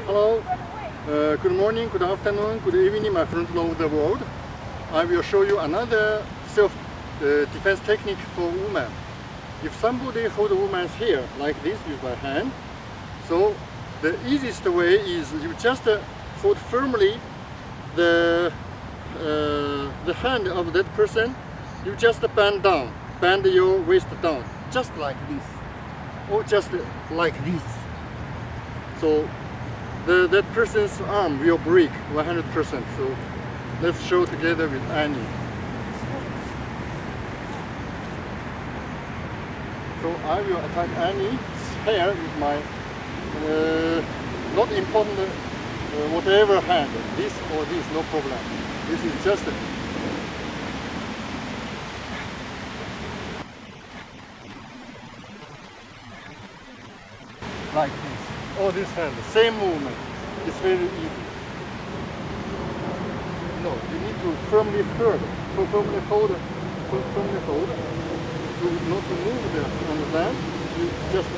Hello, good morning, good afternoon, good evening, my friends all over the world. I will show you another self-defense technique for women. If somebody hold a woman's hair like this with my hand, so the easiest way is you just hold firmly the hand of that person. You just bend down, bend your waist down, just like this, or just like this. So that person's arm will break 100%. So let's show together with Annie. So I will attack Annie's hair with my not important whatever hand, this or this, no problem. This is just like this. Or this hand, same movement. It's very easy. No, you need to firmly hold, firmly hold, to not to move the hand. You just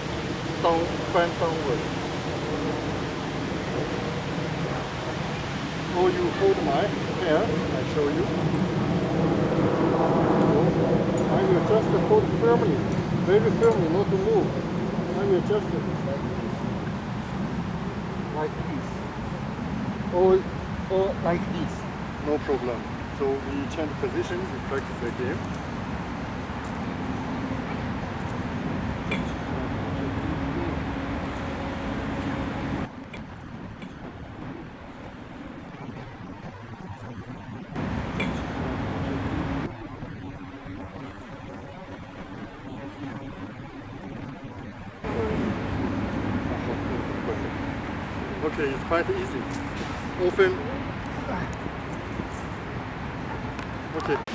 bend downward. Or you hold my hair, I show you. So I will just hold firmly, very firmly, not to move. I will just like this, or like this, no problem. So we change position, we practice again. Okay, it's quite easy. Open. Okay.